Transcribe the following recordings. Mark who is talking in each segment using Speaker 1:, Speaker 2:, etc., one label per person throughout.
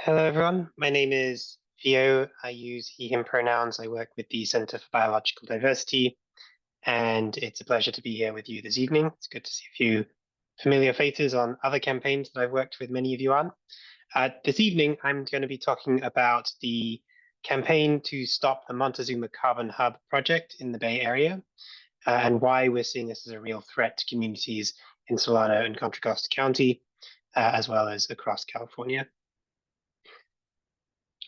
Speaker 1: Hello, everyone. My name is Theo. I use he, him pronouns. I work with the Center for Biological Diversity, and it's a pleasure to be here with you this evening. It's good to see a few familiar faces on other campaigns that I've worked with many of you on. This evening, I'm going to be talking about the campaign to stop the Montezuma Carbon Hub Project in the Bay Area, and why we're seeing this as a real threat to communities in Solano and Contra Costa County, as well as across California.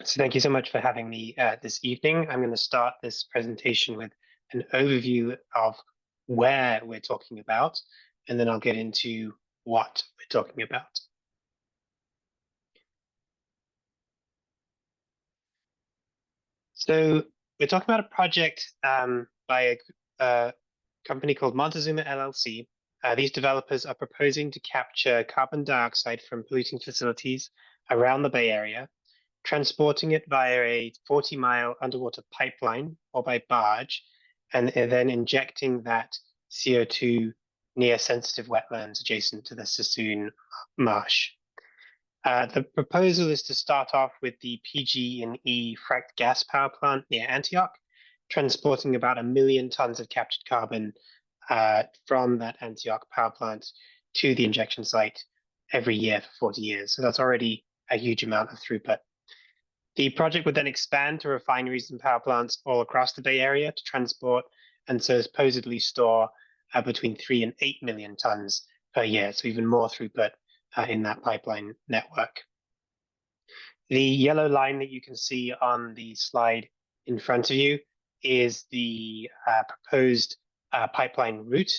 Speaker 1: So thank you so much for having me this evening. I'm going to start this presentation with an overview of where we're talking about, and then I'll get into what we're talking about. So we're talking about a project by a company called Montezuma LLC. These developers are proposing to capture carbon dioxide from polluting facilities around the Bay Area, transporting it via a 40-mile underwater pipeline or by barge, and then injecting that CO2 near sensitive wetlands adjacent to the Sassoon Marsh. The proposal is to start off with the PG&E fracked gas power plant near Antioch, transporting about 1 million tons of captured carbon from that Antioch power plant to the injection site every year for 40 years. So that's already a huge amount of throughput. The project would then expand to refineries and power plants all across the Bay Area to transport and so supposedly store between 3 and 8 million tons per year, so even more throughput in that pipeline network. The yellow line that you can see on the slide in front of you is the proposed pipeline route,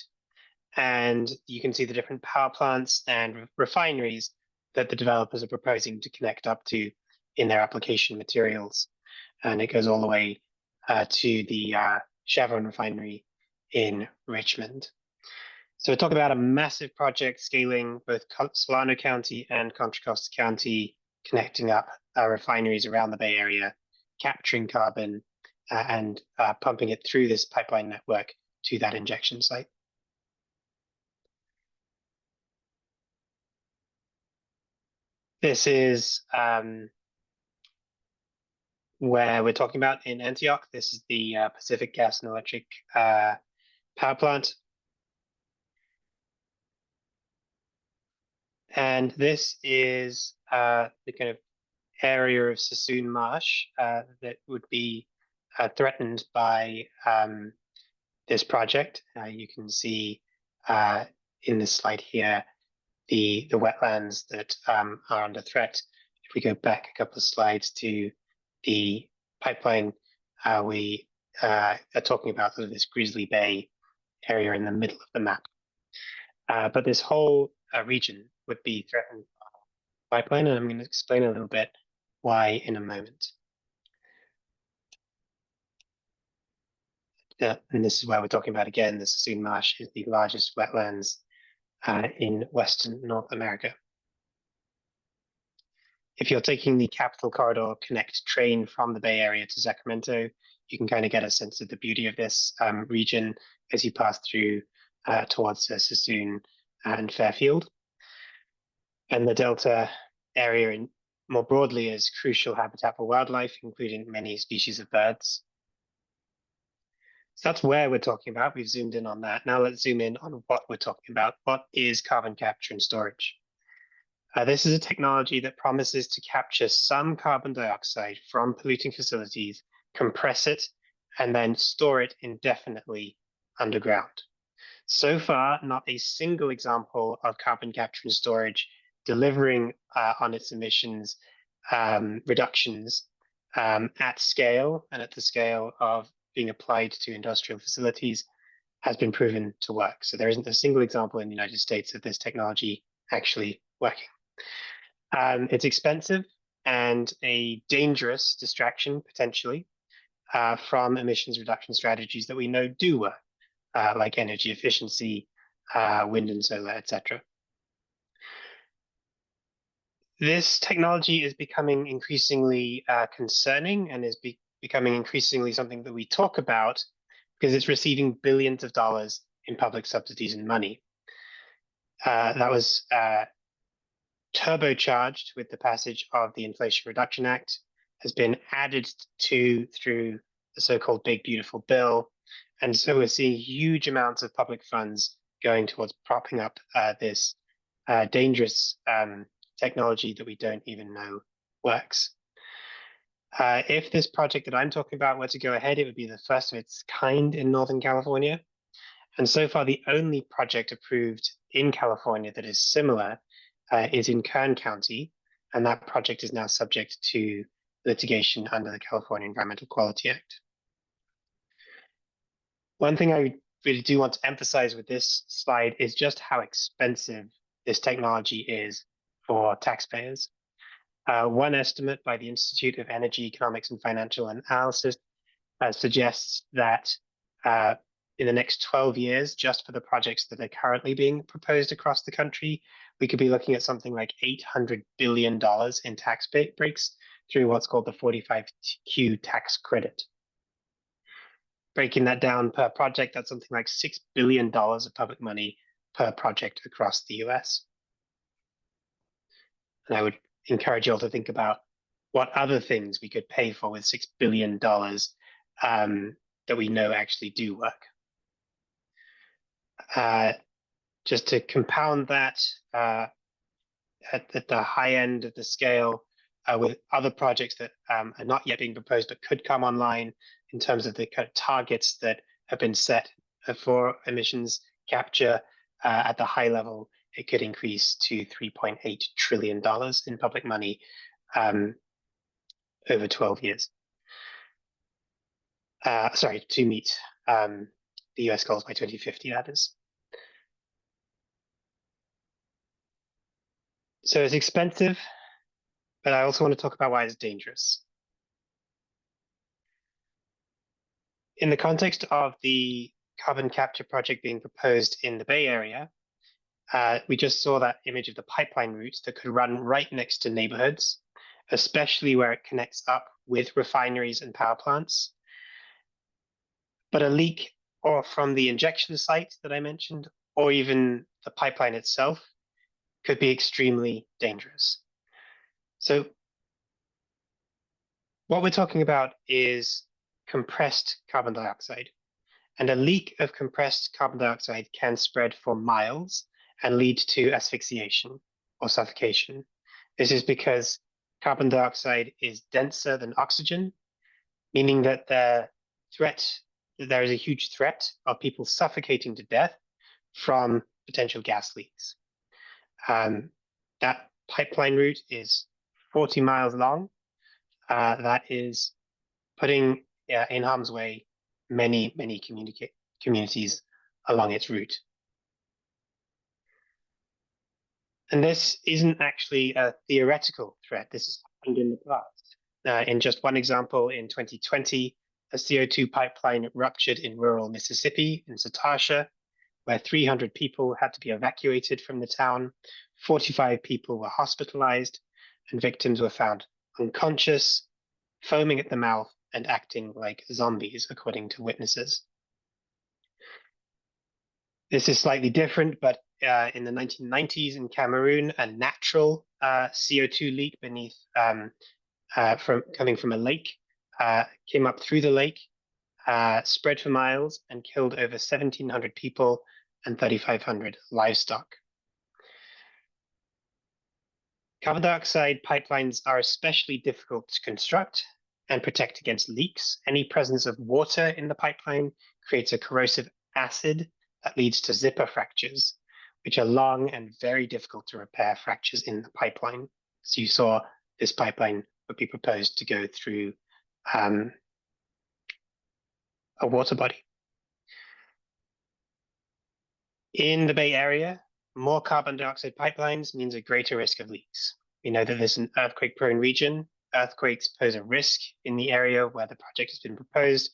Speaker 1: and you can see the different power plants and refineries that the developers are proposing to connect up to in their application materials. And it goes all the way to the Chevron refinery in Richmond. So we're talking about a massive project scaling both Solano County and Contra Costa County, connecting up refineries around the Bay Area, capturing carbon and pumping it through this pipeline network to that injection site. This is where we're talking about in Antioch. This is the Pacific Gas and Electric power plant. And this is the kind of area of Sassoon Marsh that would be threatened by this project. You can see in this slide here the wetlands that are under threat. If we go back a couple of slides to the pipeline, we are talking about sort of this Grizzly Bay area in the middle of the map. But this whole region would be threatened by pipeline, and I'm going to explain a little bit why in a moment. And this is where we're talking about again, the Sassoon Marsh is the largest wetlands in Western North America. If you're taking the Capital Corridor Connect train from the Bay Area to Sacramento, you can kind of get a sense of the beauty of this region as you pass through towards Sassoon and Fairfield. And the Delta area more broadly is crucial habitat for wildlife, including many species of birds. So that's where we're talking about. We've zoomed in on that. Now let's zoom in on what we're talking about. What is carbon capture and storage? This is a technology that promises to capture some carbon dioxide from polluting facilities, compress it, and then store it indefinitely underground. So far, not a single example of carbon capture and storage delivering on its emissions reductions at scale and at the scale of being applied to industrial facilities has been proven to work. So there isn't a single example in the United States of this technology actually working. It's expensive and a dangerous distraction potentially from emissions reduction strategies that we know do work, like energy efficiency, wind and solar, etc. This technology is becoming increasingly concerning and is becoming increasingly something that we talk about because it's receiving billions of dollars in public subsidies and money. That was turbocharged with the passage of the Inflation Reduction Act, has been added to through the so-called Big Beautiful Bill. And so we're seeing huge amounts of public funds going towards propping up this dangerous technology that we don't even know works. If this project that I'm talking about were to go ahead, it would be the first of its kind in Northern California. And so far, the only project approved in California that is similar is in Kern County, and that project is now subject to litigation under the California Environmental Quality Act. One thing I really do want to emphasize with this slide is just how expensive this technology is for taxpayers. One estimate by the Institute of Energy, Economics, and Financial Analysis suggests that in the next 12 years, just for the projects that are currently being proposed across the country, we could be looking at something like $800 billion in tax breaks through what's called the 45Q tax credit. Breaking that down per project, that's something like $6 billion of public money per project across the US. And I would encourage you all to think about what other things we could pay for with $6 billion that we know actually do work. Just to compound that, at the high end of the scale, with other projects that are not yet being proposed but could come online in terms of the kind of targets that have been set for emissions capture, at the high level, it could increase to $3.8 trillion in public money over 12 years. Sorry, to meet the US goals by 2050, that is. So it's expensive, but I also want to talk about why it's dangerous. In the context of the carbon capture project being proposed in the Bay Area, we just saw that image of the pipeline route that could run right next to neighborhoods, especially where it connects up with refineries and power plants. But a leak or from the injection site that I mentioned, or even the pipeline itself, could be extremely dangerous. So what we're talking about is compressed carbon dioxide. And a leak of compressed carbon dioxide can spread for miles and lead to asphyxiation or suffocation. This is because carbon dioxide is denser than oxygen, meaning that there is a huge threat of people suffocating to death from potential gas leaks. That pipeline route is 40 miles long. That is putting in harm's way many communities along its route. And this isn't actually a theoretical threat. This has happened in the past. In just one example, in 2020, a CO2 pipeline ruptured in rural Mississippi, in Satasha, where 300 people had to be evacuated from the town. 45 people were hospitalized, and victims were found unconscious, foaming at the mouth, and acting like zombies, according to witnesses. This is slightly different, but in the 1990s in Cameroon, a natural CO2 leak beneath coming from a lake came up through the lake, spread for miles, and killed over 1,700 people and 3,500 livestock. Carbon dioxide pipelines are especially difficult to construct and protect against leaks. Any presence of water in the pipeline creates a corrosive acid that leads to zipper fractures, which are long and very difficult to repair fractures in the pipeline. So you saw this pipeline would be proposed to go through a water body. In the Bay Area, more carbon dioxide pipelines means a greater risk of leaks. We know that this is an earthquake-prone region. Earthquakes pose a risk in the area where the project has been proposed.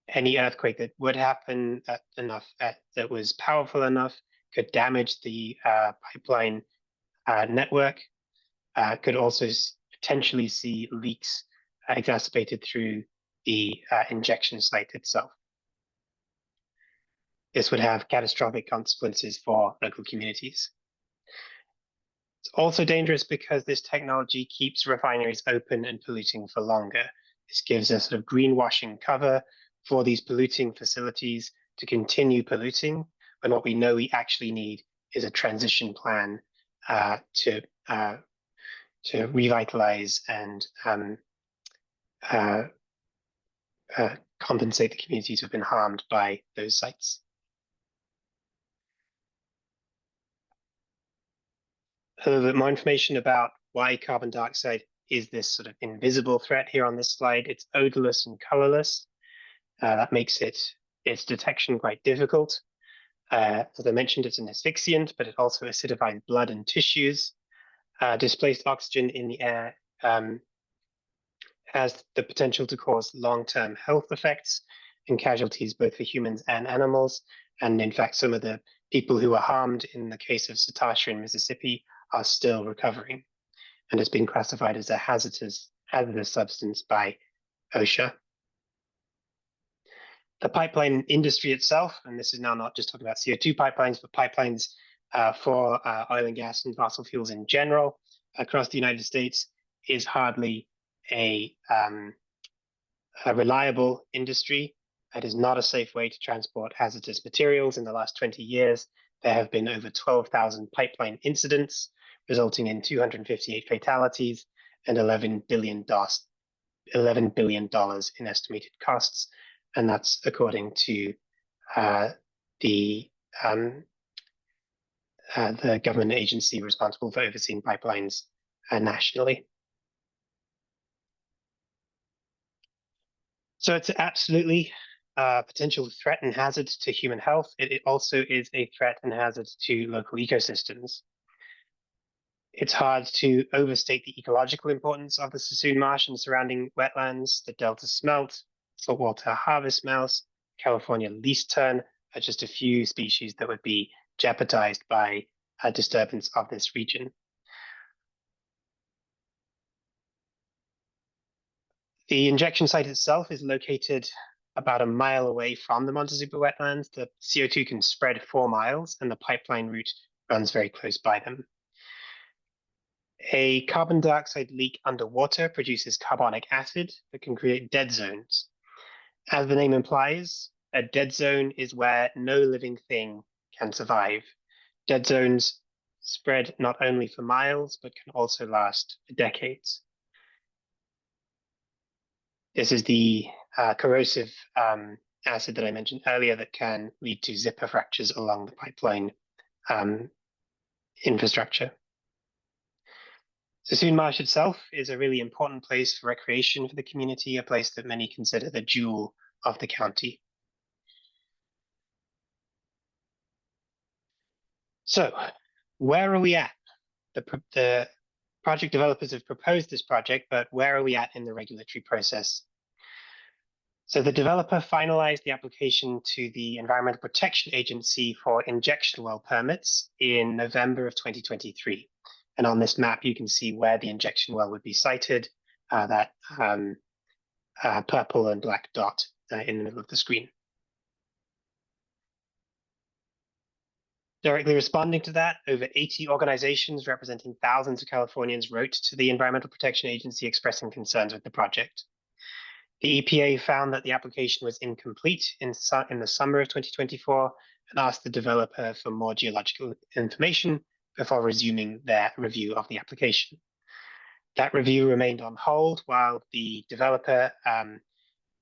Speaker 1: Any earthquake that would happen that was powerful enough could damage the pipeline network, could also potentially see leaks exacerbated through the injection site itself. This would have catastrophic consequences for local communities. It's also dangerous because this technology keeps refineries open and polluting for longer. This gives a sort of greenwashing cover for these polluting facilities to continue polluting, when what we know we actually need is a transition plan to revitalize and compensate the communities who've been harmed by those sites. A little bit more information about why carbon dioxide is this sort of invisible threat here on this slide. It's odorless and colorless. That makes its detection quite difficult. As I mentioned, it's an asphyxiant, but it also acidifies blood and tissues. Displaced oxygen in the air has the potential to cause long-term health effects and casualties both for humans and animals. And in fact, some of the people who were harmed in the case of Satasha in Mississippi are still recovering, and has been classified as a hazardous substance by OSHA. The pipeline industry itself, and this is now not just talking about CO2 pipelines, but pipelines for oil and gas and fossil fuels in general across the United States, is hardly a reliable industry. It is not a safe way to transport hazardous materials. In the last 20 years, there have been over 12,000 pipeline incidents, resulting in 258 fatalities and $11 billion in estimated costs. And that's according to the government agency responsible for overseeing pipelines nationally. So it's absolutely a potential threat and hazard to human health. It also is a threat and hazard to local ecosystems. It's hard to overstate the ecological importance of the Sassoon Marsh and surrounding wetlands. The Delta smelt, saltwater harvest mouse, California least tern are just a few species that would be jeopardized by a disturbance of this region. The injection site itself is located about a mile away from the Montezuma wetlands. The CO2 can spread 4 miles, and the pipeline route runs very close by them. A carbon dioxide leak underwater produces carbonic acid that can create dead zones. As the name implies, a dead zone is where no living thing can survive. Dead zones spread not only for miles, but can also last for decades. This is the corrosive acid that I mentioned earlier that can lead to zipper fractures along the pipeline infrastructure. Sassoon Marsh itself is a really important place for recreation for the community, a place that many consider the jewel of the county. So, where are we at? The project developers have proposed this project, but where are we at in the regulatory process? So the developer finalized the application to the Environmental Protection Agency for injection well permits in November of 2023. And on this map, you can see where the injection well would be sited, that purple and black dot in the middle of the screen. Directly responding to that, over 80 organizations representing thousands of Californians wrote to the Environmental Protection Agency expressing concerns with the project. The EPA found that the application was incomplete in the summer of 2024 and asked the developer for more geological information before resuming their review of the application. That review remained on hold while the developer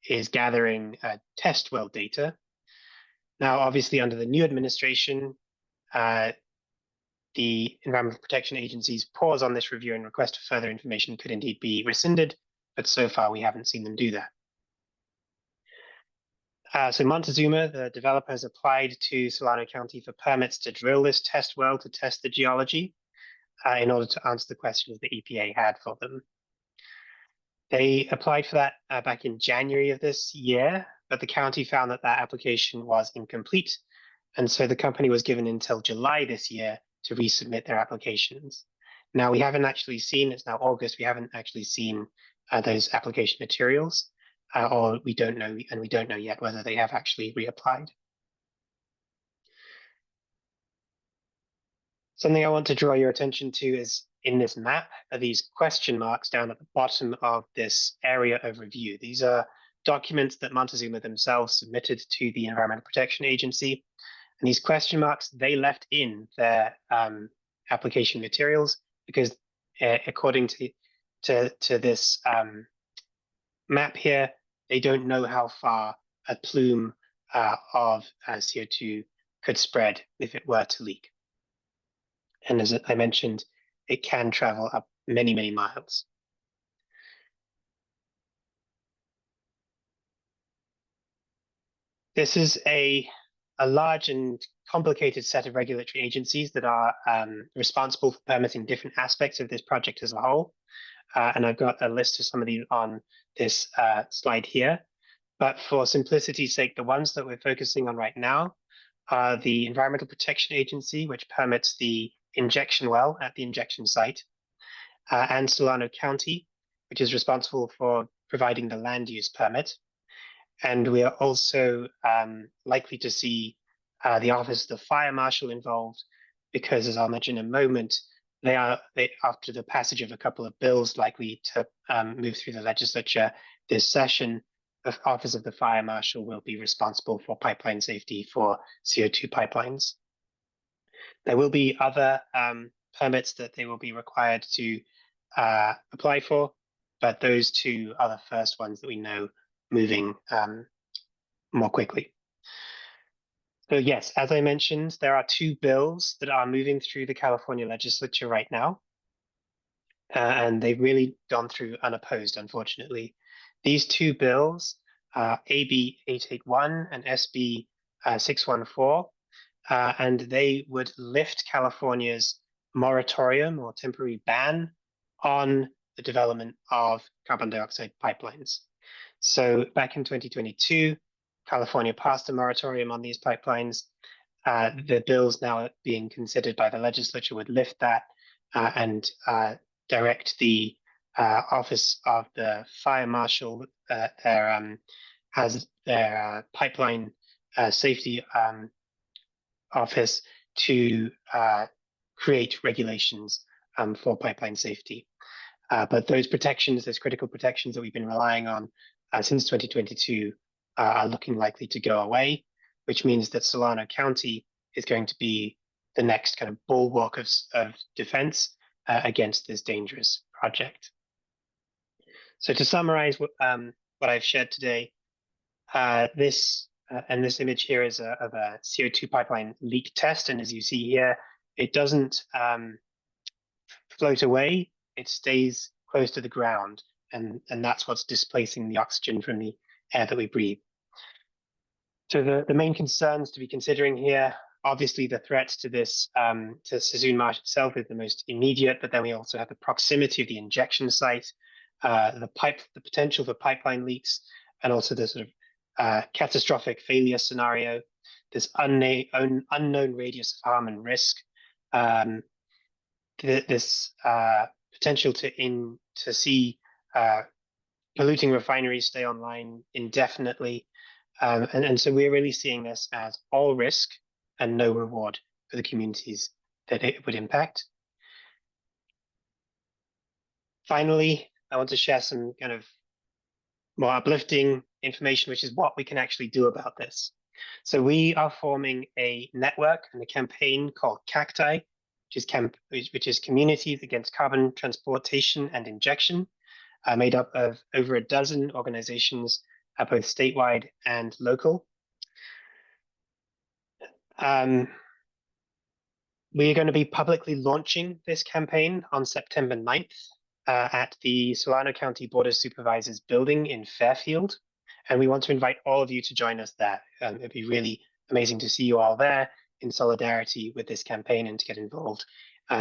Speaker 1: is gathering test well data. Now, obviously, under the new administration, the Environmental Protection Agency's pause on this review and request for further information could indeed be rescinded, but so far we haven't seen them do that. So Montezuma, the developer, has applied to Solano County for permits to drill this test well to test the geology in order to answer the questions the EPA had for them. They applied for that back in January of this year, but the county found that that application was incomplete, and so the company was given until July this year to resubmit their applications. Now, we haven't actually seen, it's now August, we haven't actually seen those application materials, or we don't know, and we don't know yet whether they have actually reapplied. Something I want to draw your attention to is in this map are these question marks down at the bottom of this area of review. These are documents that Montezuma themselves submitted to the Environmental Protection Agency. And these question marks, they left in their application materials because according to this map here, they don't know how far a plume of CO2 could spread if it were to leak. And as I mentioned, it can travel up many, many miles. This is a large and complicated set of regulatory agencies that are responsible for permitting different aspects of this project as a whole. And I've got a list of some of these on this slide here. But for simplicity's sake, the ones that we're focusing on right now are the Environmental Protection Agency, which permits the injection well at the injection site, and Solano County, which is responsible for providing the land use permit. And we are also likely to see the Office of the Fire Marshal involved because, as I'll mention in a moment, they after the passage of a couple of bills likely to move through the legislature this session, the Office of the Fire Marshal will be responsible for pipeline safety for CO2 pipelines. There will be other permits that they will be required to apply for, but those two are the first ones that we know moving more quickly. So yes, as I mentioned, there are two bills that are moving through the California legislature right now. And they've really gone through unopposed, unfortunately. These two bills, AB 881 and SB 614, and they would lift California's moratorium or temporary ban on the development of carbon dioxide pipelines. So back in 2022, California passed a moratorium on these pipelines. The bills now being considered by the legislature would lift that and direct the Office of the Fire Marshal has their pipeline safety office to create regulations for pipeline safety. But those protections, those critical protections that we've been relying on since 2022 are looking likely to go away, which means that Solano County is going to be the next kind of bulwark of defense against this dangerous project. So to summarize what I've shared today, this image here is of a CO2 pipeline leak test. And as you see here, it doesn't float away, it stays close to the ground. And that's what's displacing the oxygen from the air that we breathe. So the main concerns to be considering here, obviously the threat to this, to Sassoon Marsh itself is the most immediate, but then we also have the proximity of the injection site, the potential for pipeline leaks, and also the sort of catastrophic failure scenario, this unknown radius of harm and risk, this potential to see polluting refineries stay online indefinitely. And so we're really seeing this as all risk and no reward for the communities that it would impact. Finally, I want to share some kind of more uplifting information, which is what we can actually do about this. So we are forming a network and a campaign called CACTI, which is Communities Against Carbon Transportation and Injection, made up of over a dozen organizations, both statewide and local. We are going to be publicly launching this campaign on September 9th at the Solano County Board of Supervisors building in Fairfield. And we want to invite all of you to join us there. It'd be really amazing to see you all there in solidarity with this campaign and to get involved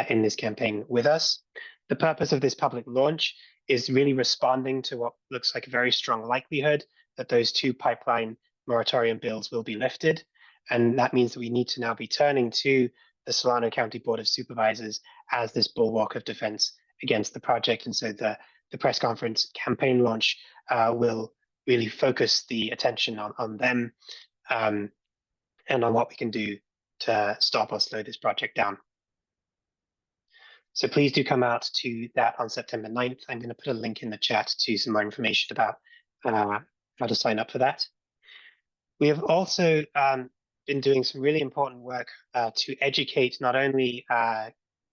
Speaker 1: in this campaign with us. The purpose of this public launch is really responding to what looks like a very strong likelihood that those two pipeline moratorium bills will be lifted. And that means that we need to now be turning to the Solano County Board of Supervisors as this bulwark of defense against the project. And so the press conference campaign launch will really focus the attention on them and on what we can do to stop or slow this project down. So please do come out to that on September 9th. I'm going to put a link in the chat to some more information about how to sign up for that. We have also been doing some really important work to educate not only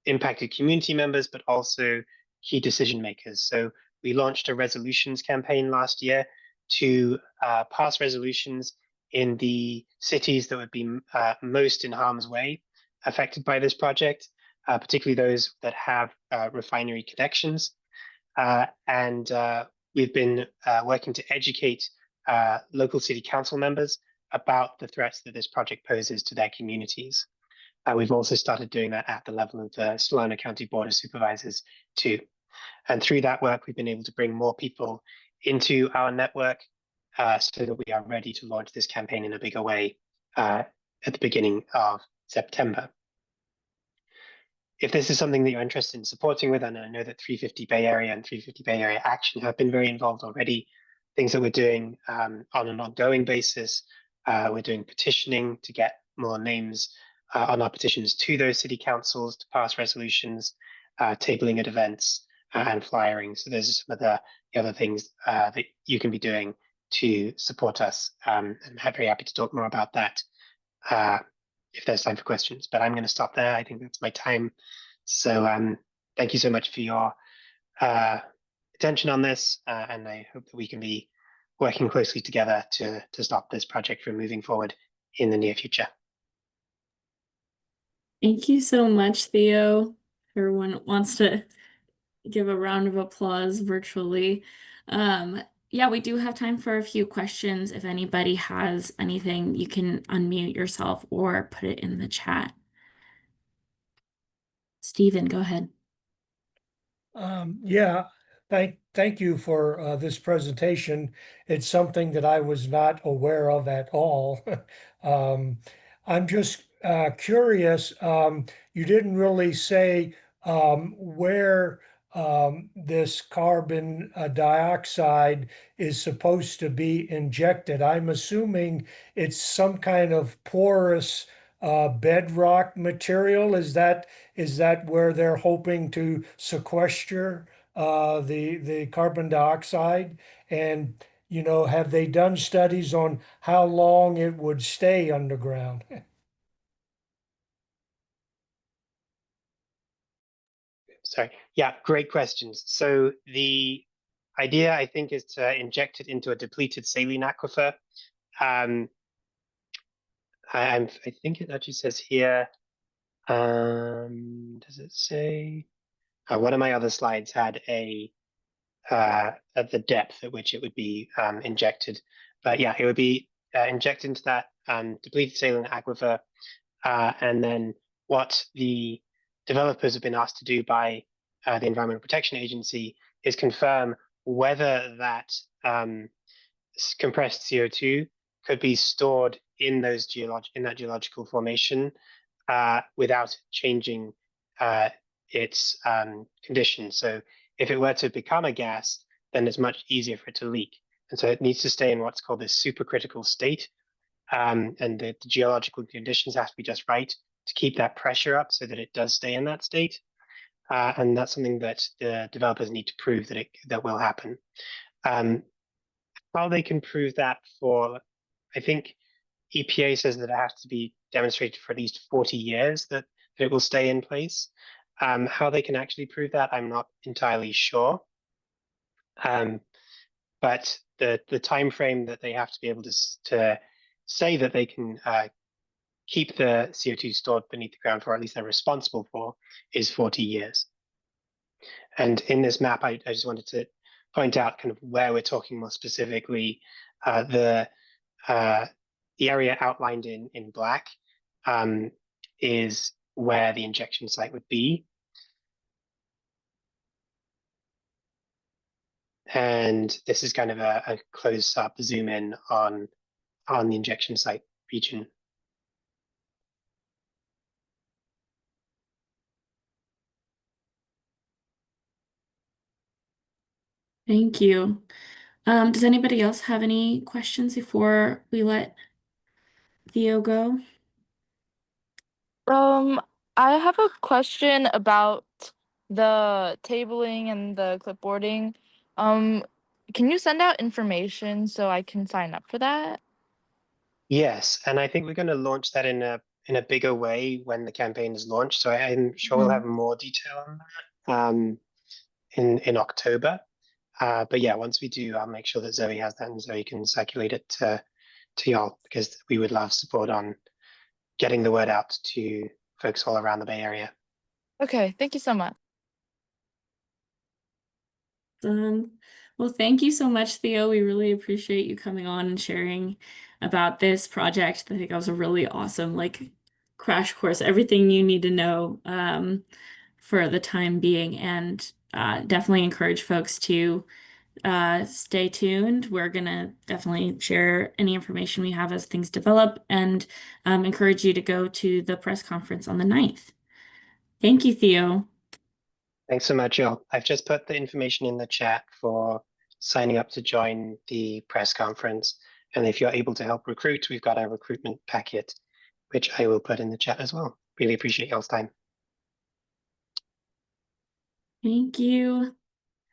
Speaker 1: impacted community members, but also key decision makers. So we launched a resolutions campaign last year to pass resolutions in the cities that would be most in harm's way affected by this project, particularly those that have refinery connections. And we've been working to educate local city council members about the threats that this project poses to their communities. We've also started doing that at the level of the Solano County Board of Supervisors too. And through that work, we've been able to bring more people into our network so that we are ready to launch this campaign in a bigger way at the beginning of September. If this is something that you're interested in supporting with, and I know that 350 Bay Area and 350 Bay Area Action have been very involved already, things that we're doing on an ongoing basis, we're doing petitioning to get more names on our petitions to those city councils to pass resolutions, tabling at events, and flyering. So those are some of the other things that you can be doing to support us. I'm very happy to talk more about that if there's time for questions, but I'm going to stop there. I think that's my time. So thank you so much for your attention on this, and I hope that we can be working closely together to stop this project from moving forward in the near future.
Speaker 2: Thank you so much, Theo. Everyone wants to give a round of applause virtually. Yeah, we do have time for a few questions. If anybody has anything, you can unmute yourself or put it in the chat. Stephen, go ahead.
Speaker 3: Yeah, thank you for this presentation. It's something that I was not aware of at all. I'm just curious. You didn't really say where this carbon dioxide is supposed to be injected. I'm assuming it's some kind of porous bedrock material. Is that where they're hoping to sequester the carbon dioxide? And have they done studies on how long it would stay underground?
Speaker 1: Sorry. Yeah, great questions. So the idea, I think, is to inject it into a depleted saline aquifer. I think it actually says here, does it say? One of my other slides had at the depth at which it would be injected. But yeah, it would be injected into that depleted saline aquifer. And then what the developers have been asked to do by the Environmental Protection Agency is confirm whether that compressed CO2 could be stored in that geological formation without changing its condition. So if it were to become a gas, then it's much easier for it to leak. And so it needs to stay in what's called this supercritical state. And the geological conditions have to be just right to keep that pressure up so that it does stay in that state. And that's something that the developers need to prove that will happen. How they can prove that I think EPA says that it has to be demonstrated for at least 40 years that it will stay in place. How they can actually prove that, I'm not entirely sure. But the time frame that they have to be able to say that they can keep the CO2 stored beneath the ground for, at least they're responsible for, is 40 years. And in this map, I just wanted to point out kind of where we're talking more specifically. The area outlined in black is where the injection site would be. And this is kind of a close-up zoom in on the injection site region.
Speaker 2: Thank you. Does anybody else have any questions before we let Theo go?
Speaker 4: I have a question about the tabling and the clipboarding, can you send out information so I can sign up for that?
Speaker 1: Yes, and I think we're going to launch that in a bigger way when the campaign is launched. So I'm sure we'll have more detail on that in October. But yeah, once we do, I'll make sure that Zoe has that and Zoe can circulate it to y'all, because we would love support on getting the word out to folks all around the Bay Area.
Speaker 4: Okay, thank you so much.
Speaker 2: Well, thank you so much, Theo. We really appreciate you coming on and sharing about this project. I think that was a really awesome, like, crash course, everything you need to know for the time being, and definitely encourage folks to stay tuned. We're gonna definitely share any information we have as things develop, and encourage you to go to the press conference on the 9th. Thank you, Theo.
Speaker 1: Thanks so much, y'all. I've just put the information in the chat for signing up to join the press conference. And if you're able to help recruit, we've got our recruitment packet, which I will put in the chat as well. Really appreciate y'all's time.
Speaker 2: Thank you.